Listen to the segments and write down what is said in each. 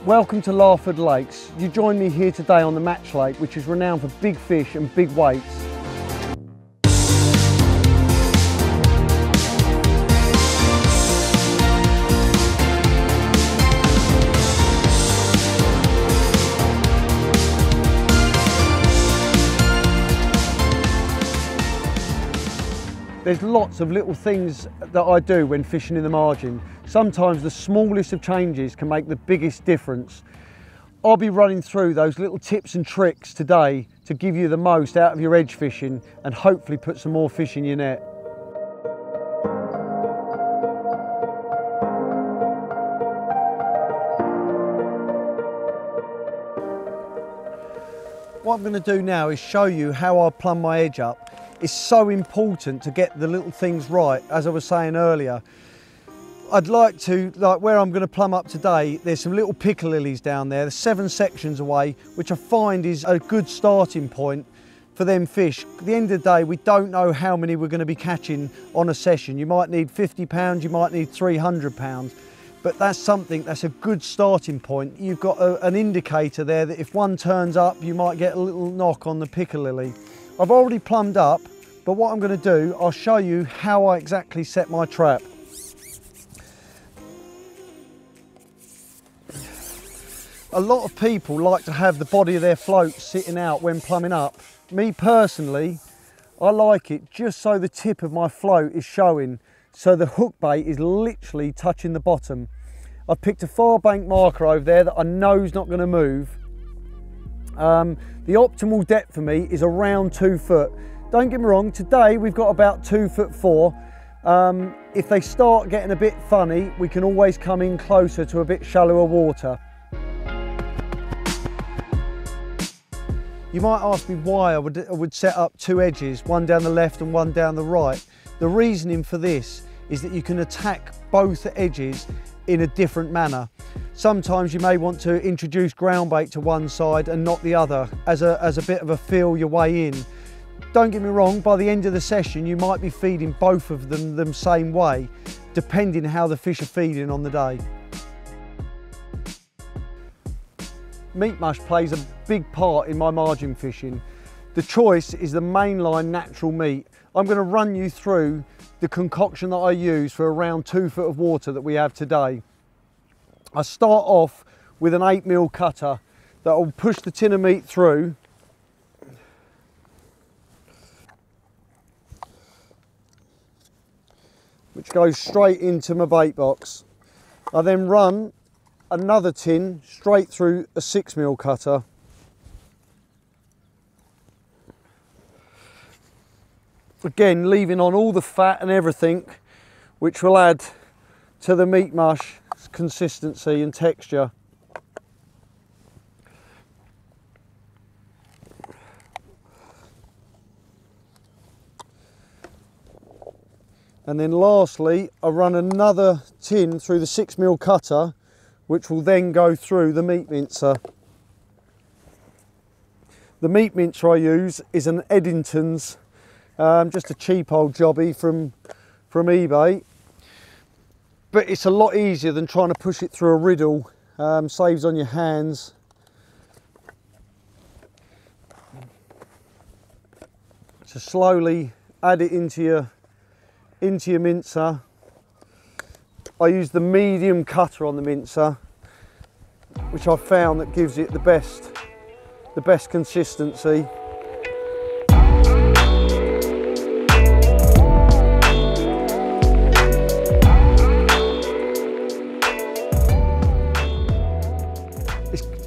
Welcome to Larford Lakes. You join me here today on the Match Lake, which is renowned for big fish and big weights. There's lots of little things that I do when fishing in the margin. Sometimes the smallest of changes can make the biggest difference. I'll be running through those little tips and tricks today to give you the most out of your edge fishing and hopefully put some more fish in your net. What I'm going to do now is show you how I plumb my edge up. It's so important to get the little things right, as I was saying earlier. I'd like to, like where I'm going to plumb up today, there's some little picker lilies down there. There's 7 sections away, which I find is a good starting point for them fish. At the end of the day, we don't know how many we're going to be catching on a session. You might need 50 pounds, you might need 300 pounds, but that's something, that's a good starting point. You've got an indicator there that if one turns up, you might get a little knock on the picker lily. I've already plumbed up, but what I'm going to do, I'll show you how I exactly set my trap. A lot of people like to have the body of their float sitting out when plumbing up. Me personally, I like it just so the tip of my float is showing, so the hook bait is literally touching the bottom. I've picked a far bank marker over there that I know is not going to move. The optimal depth for me is around 2 foot. Don't get me wrong, today we've got about 2'4". If they start getting a bit funny, we can always come in closer to a bit shallower water. You might ask me why I would set up 2 edges, one down the left and one down the right. The reasoning for this is that you can attack both edges in a different manner. Sometimes you may want to introduce ground bait to one side and not the other as a bit of a feel your way in. Don't get me wrong, by the end of the session you might be feeding both of them the same way, depending how the fish are feeding on the day. Meat mush plays a big part in my margin fishing. The choice is the mainline natural meat. I'm going to run you through the concoction that I use for around 2 foot of water that we have today. I start off with an 8mm cutter that will push the tin of meat through. Which goes straight into my bait box. I then run another tin straight through a 6mm cutter. Again, leaving on all the fat and everything, which will add to the meat mush consistency and texture. And then lastly, I run another tin through the 6mm cutter, which will then go through the meat mincer. The meat mincer I use is an Eddington's, just a cheap old jobby from eBay. But it's a lot easier than trying to push it through a riddle, saves on your hands. So slowly add it into your mincer. I use the medium cutter on the mincer, which I've found that gives it the best consistency.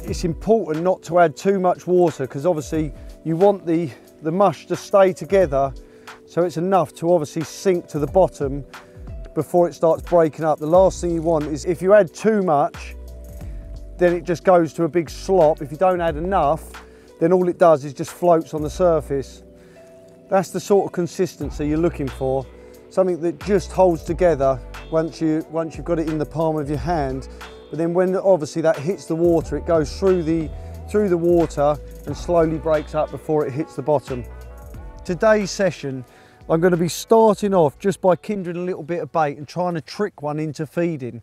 It's important not to add too much water, because obviously you want the mush to stay together, so it's enough to obviously sink to the bottom before it starts breaking up. The last thing you want is if you add too much, then it just goes to a big slop. If you don't add enough, then all it does is just floats on the surface. That's the sort of consistency you're looking for, something that just holds together once you've got it in the palm of your hand. But then when obviously that hits the water, it goes through the water and slowly breaks up before it hits the bottom. Today's session, I'm going to be starting off just by kindling a little bit of bait and trying to trick one into feeding.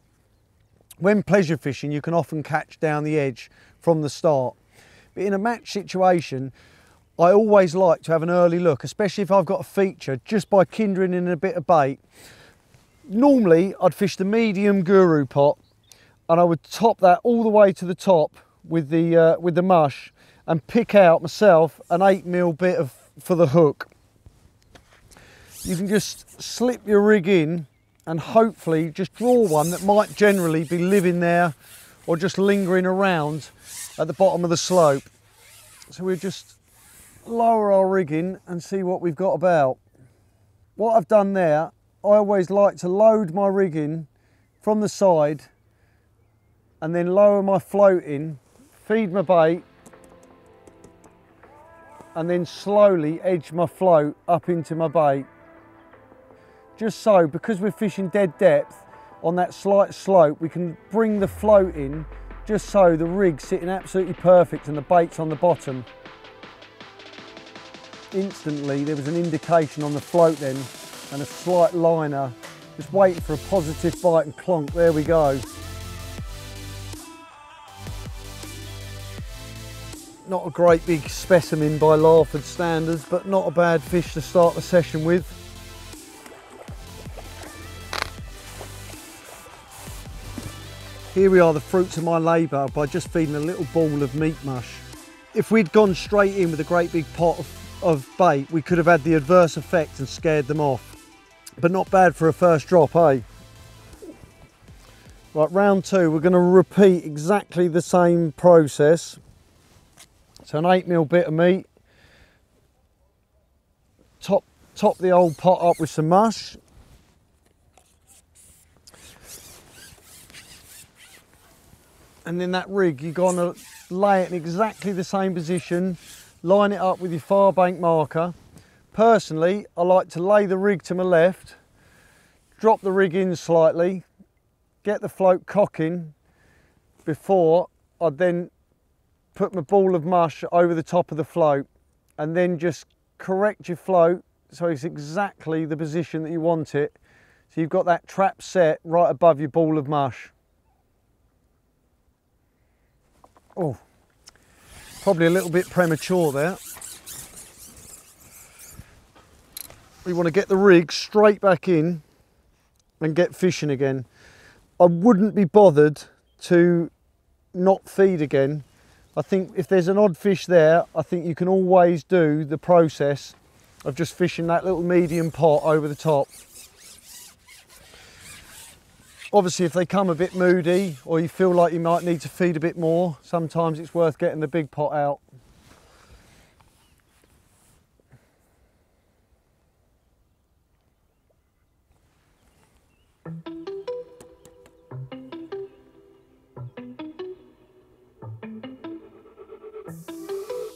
When pleasure fishing, you can often catch down the edge from the start. But in a match situation, I always like to have an early look, especially if I've got a feature, just by kindering in a bit of bait. Normally, I'd fish the medium guru pot, and I would top that all the way to the top with the mush, and pick out myself an 8mm bit for the hook. You can just slip your rig in and hopefully just draw one that might generally be living there or just lingering around at the bottom of the slope. So we'll just lower our rig in and see what we've got about. What I've done there, I always like to load my rig in from the side and then lower my float in, feed my bait, and then slowly edge my float up into my bait. Just so, because we're fishing dead depth on that slight slope, we can bring the float in just so the rig's sitting absolutely perfect and the bait's on the bottom. Instantly there was an indication on the float then, and a slight liner, just waiting for a positive bite and clonk, there we go. Not a great big specimen by Larford standards, but not a bad fish to start the session with. Here we are, the fruits of my labour, by just feeding a little ball of meat mush. If we'd gone straight in with a great big pot of bait, we could have had the adverse effect and scared them off. But not bad for a first drop, eh? Right, round two, we're going to repeat exactly the same process. So an 8mm bit of meat, top the old pot up with some mush. And then that rig, you're going to lay it in exactly the same position, line it up with your far bank marker. Personally, I like to lay the rig to my left, drop the rig in slightly, get the float cocking before I then put my ball of mush over the top of the float, and then just correct your float so it's exactly the position that you want it. So you've got that trap set right above your ball of mush. Oh, probably a little bit premature there. We want to get the rig straight back in and get fishing again. I wouldn't be bothered to not feed again. I think if there's an odd fish there, I think you can always do the process of just fishing that little medium pot over the top. Obviously, if they come a bit moody or you feel like you might need to feed a bit more, sometimes it's worth getting the big pot out.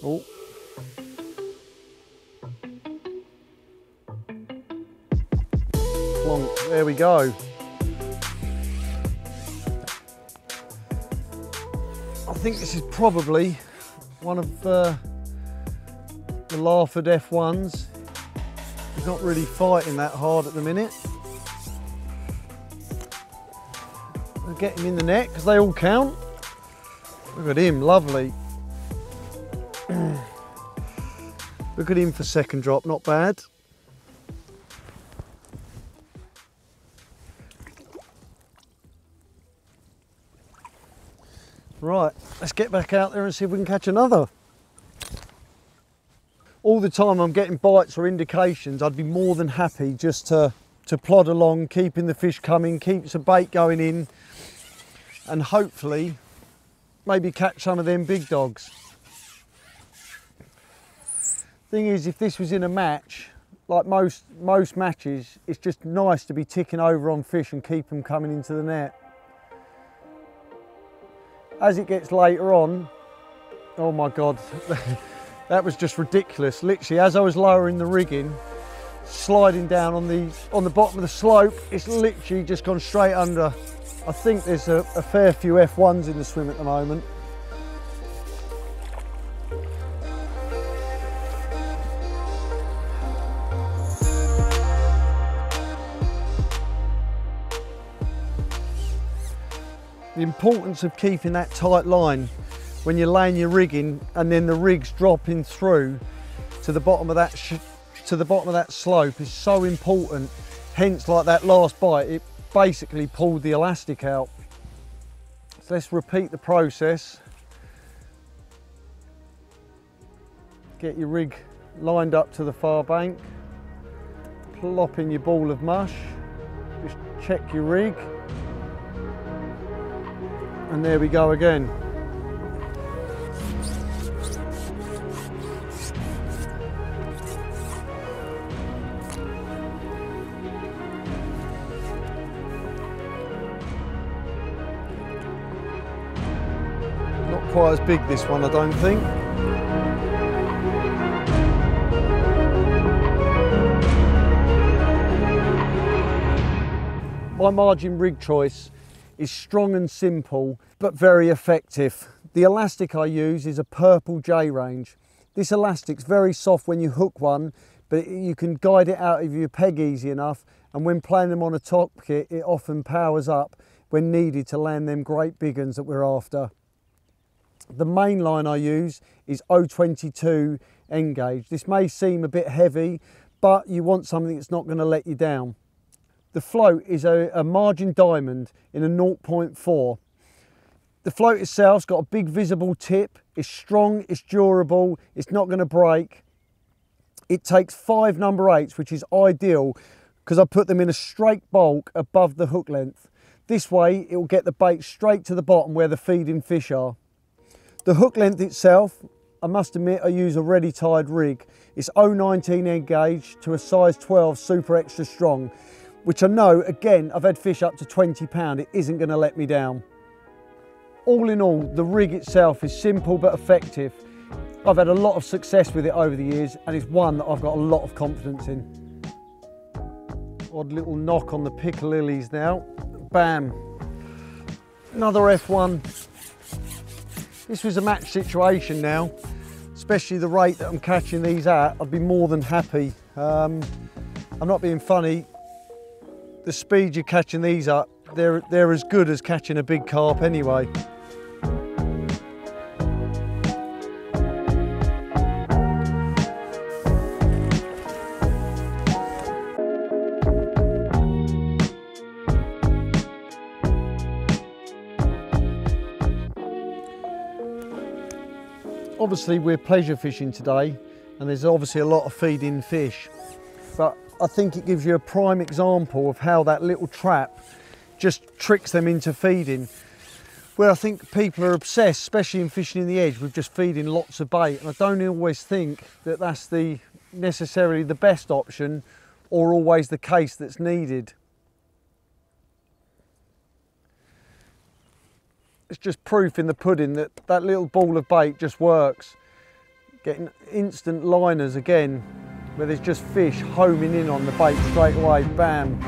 Oh. Plonk, there we go. I think this is probably one of the Larford F1s. He's not really fighting that hard at the minute. We'll get him in the net because they all count. Look at him, lovely. Look at him for second drop, not bad. Right, let's get back out there and see if we can catch another. All the time I'm getting bites or indications, I'd be more than happy just to plod along, keeping the fish coming, keep some bait going in, and hopefully maybe catch some of them big dogs. Thing is, if this was in a match, like most matches, it's just nice to be ticking over on fish and keep them coming into the net. As it gets later on, oh my God, that was just ridiculous. Literally, as I was lowering the rig in, sliding down on the bottom of the slope, it's literally just gone straight under. I think there's a fair few F1s in the swim at the moment. The importance of keeping that tight line when you're laying your rig in and then the rig's dropping through to the bottom of that slope is so important. Hence, like that last bite, it basically pulled the elastic out. So let's repeat the process. Get your rig lined up to the far bank, plop in your ball of mush, just check your rig, and there we go again. Not quite as big, this one, I don't think. My margin rig choice is strong and simple, but very effective. The elastic I use is a purple J range. This elastic's very soft when you hook one, but you can guide it out of your peg easy enough, and when playing them on a top kit, it often powers up when needed to land them great big uns that we're after. The main line I use is 022 N gauge. This may seem a bit heavy, but you want something that's not going to let you down. The float is a margin diamond in a 0.4. The float itself's got a big visible tip, it's strong, it's durable, it's not going to break. It takes 5 number 8s, which is ideal because I put them in a straight bulk above the hook length. This way it will get the bait straight to the bottom where the feeding fish are. The hook length itself, I must admit I use a ready tied rig. It's 019 N gauge to a size 12 super extra strong, which I know, again, I've had fish up to 20 pound, it isn't going to let me down. All in all, the rig itself is simple but effective. I've had a lot of success with it over the years, and it's one that I've got a lot of confidence in. Odd little knock on the piccalillis now. Bam. Another F1. This was a match situation now, especially the rate that I'm catching these at. I'd be more than happy. I'm not being funny. The speed you're catching these up, they're as good as catching a big carp anyway. Obviously we're pleasure fishing today, and there's obviously a lot of feeding fish, but I think it gives you a prime example of how that little trap just tricks them into feeding. Where I think people are obsessed, especially in fishing in the edge, with just feeding lots of bait, and I don't always think that that's necessarily the best option or always the case that's needed. It's just proof in the pudding that that little ball of bait just works. Getting instant liners again, where there's just fish homing in on the bait straight away, bam.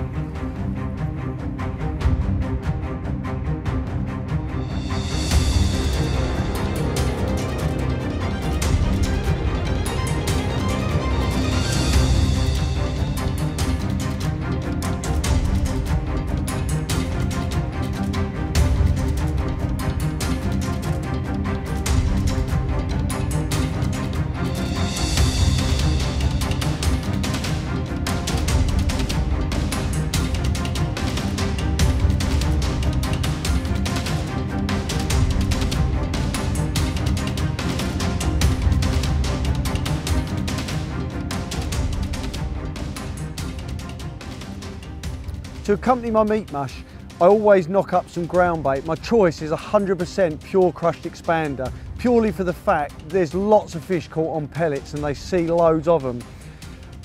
To accompany my meat mush, I always knock up some ground bait. My choice is 100% pure crushed expander, purely for the fact there's lots of fish caught on pellets and they see loads of them.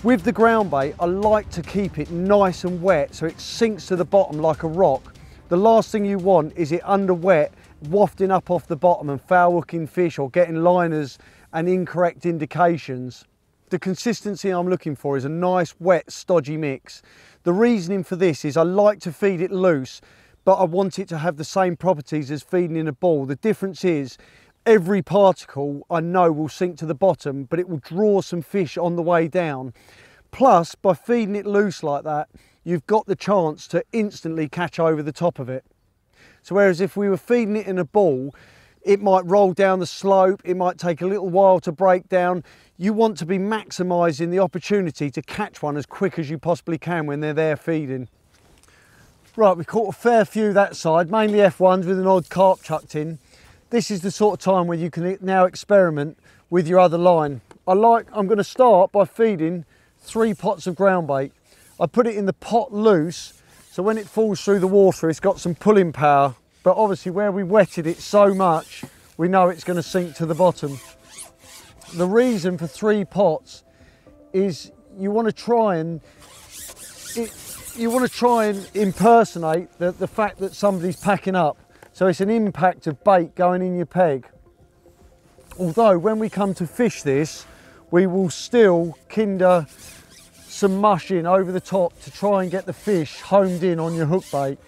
With the ground bait, I like to keep it nice and wet so it sinks to the bottom like a rock. The last thing you want is it under wet, wafting up off the bottom and foul hooking fish or getting liners and incorrect indications. The consistency I'm looking for is a nice, wet, stodgy mix. The reasoning for this is I like to feed it loose, but I want it to have the same properties as feeding in a ball. The difference is every particle I know will sink to the bottom, but it will draw some fish on the way down. Plus, by feeding it loose like that, you've got the chance to instantly catch over the top of it. So whereas if we were feeding it in a ball, it might roll down the slope, it might take a little while to break down. You want to be maximising the opportunity to catch one as quick as you possibly can when they're there feeding. Right, we caught a fair few that side, mainly F1s with an odd carp chucked in. This is the sort of time where you can now experiment with your other line. I'm going to start by feeding 3 pots of ground bait. I put it in the pot loose, so when it falls through the water, it's got some pulling power. But obviously where we wetted it so much, we know it's going to sink to the bottom. The reason for 3 pots is you want to try and impersonate the fact that somebody's packing up. So it's an impact of bait going in your peg. Although when we come to fish this, we will still kinder some mush in over the top to try and get the fish homed in on your hook bait.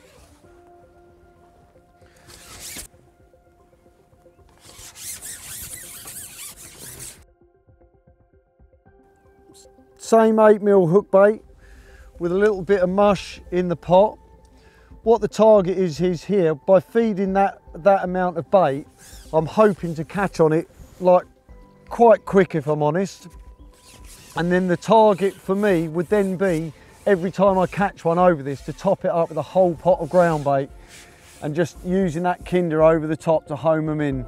Same 8mm hook bait with a little bit of mush in the pot. What the target is here, by feeding that amount of bait, I'm hoping to catch on it like quite quick, if I'm honest. And then the target for me would then be, every time I catch one over this, to top it up with a whole pot of ground bait and just using that kinder over the top to home them in.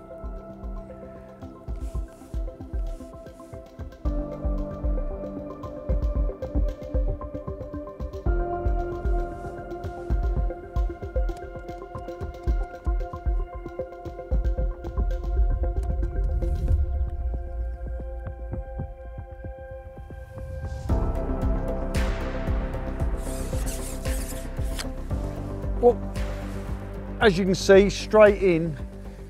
Well, as you can see, straight in,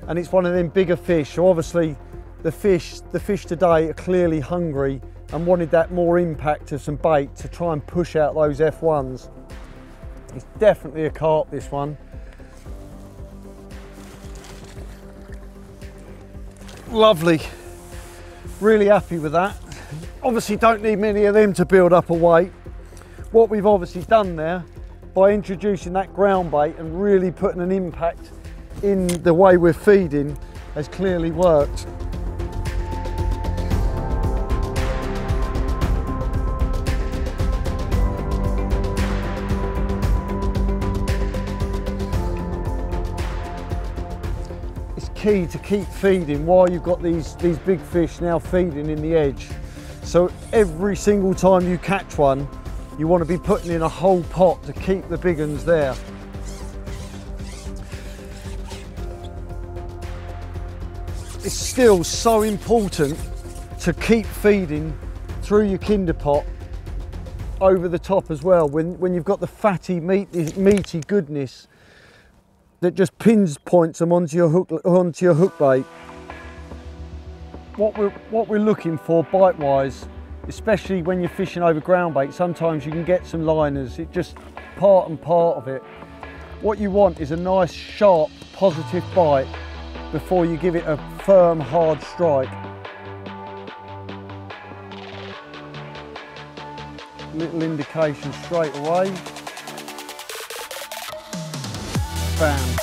and it's one of them bigger fish. So obviously the fish today are clearly hungry and wanted that more impact of some bait to try and push out those F1s. It's definitely a carp, this one. Lovely, really happy with that. Obviously don't need many of them to build up a weight. What we've obviously done there, by introducing that ground bait and really putting an impact in the way we're feeding, has clearly worked. It's key to keep feeding while you've got these big fish now feeding in the edge. So every single time you catch one, you want to be putting in a whole pot to keep the big ones there. It's still so important to keep feeding through your kinder pot over the top as well, when you've got the fatty, meaty goodness that just pinpoints them onto your hook bait. What we're looking for bite-wise, especially when you're fishing over ground bait, sometimes you can get some liners. It just part and part of it. What you want is a nice, sharp, positive bite before you give it a firm, hard strike. Little indication straight away. Bam.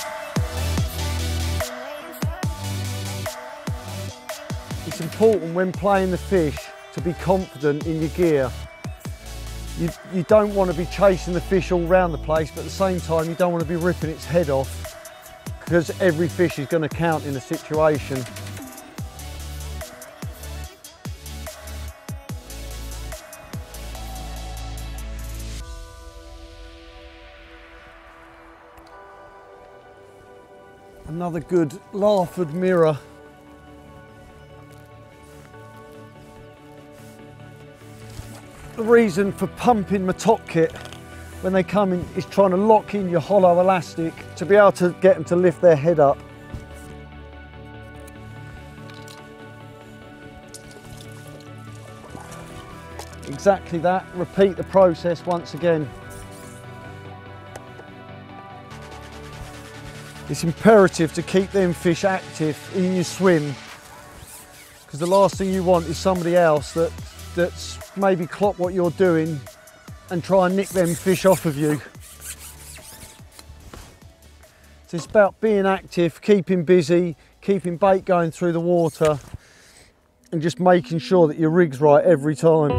It's important when playing the fish to be confident in your gear. You don't want to be chasing the fish all around the place, but at the same time you don't want to be ripping its head off, because every fish is going to count in a situation. Another good Larford mirror. The reason for pumping my top kit when they come in is trying to lock in your hollow elastic to be able to get them to lift their head up. Exactly that, repeat the process once again. It's imperative to keep them fish active in your swim, because the last thing you want is somebody else that's maybe clock what you're doing and try and nick them fish off of you. So it's about being active, keeping busy, keeping bait going through the water, and just making sure that your rig's right every time.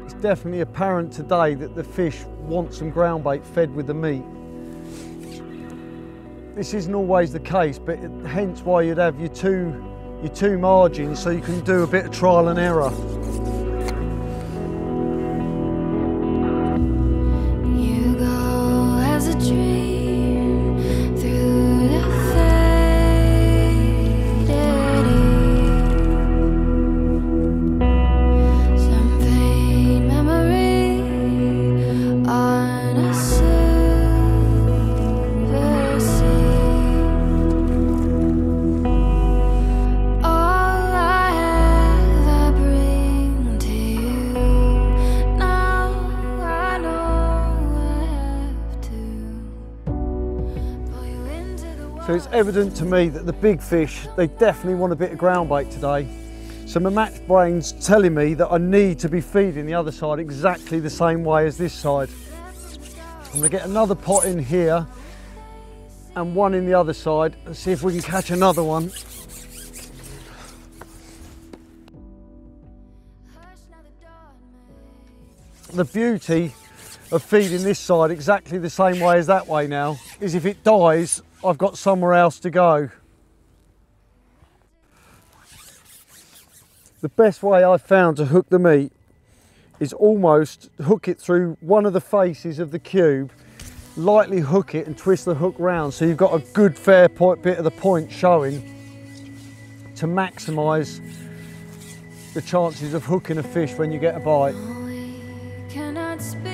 It's definitely apparent today that the fish want some ground bait fed with the meat. This isn't always the case, but hence why you'd have your two margins, so you can do a bit of trial and error. You go as a dream through the faded eve. Some faint memory on a silver sea. All I ever bring to you, now I know I have to pull you into the water. So it's evident to me that the big fish, they definitely want a bit of ground bait today. So my match brain's telling me that I need to be feeding the other side exactly the same way as this side. I'm going to get another pot in here and one in the other side and see if we can catch another one. Hush, now the dawn may. The beauty of feeding this side exactly the same way as that way now is if it dies, I've got somewhere else to go. The best way I've found to hook the meat is almost hook it through one of the faces of the cube, lightly hook it and twist the hook round so you've got a good fair bit of the point showing to maximise the chances of hooking a fish when you get a bite. We cannot speak.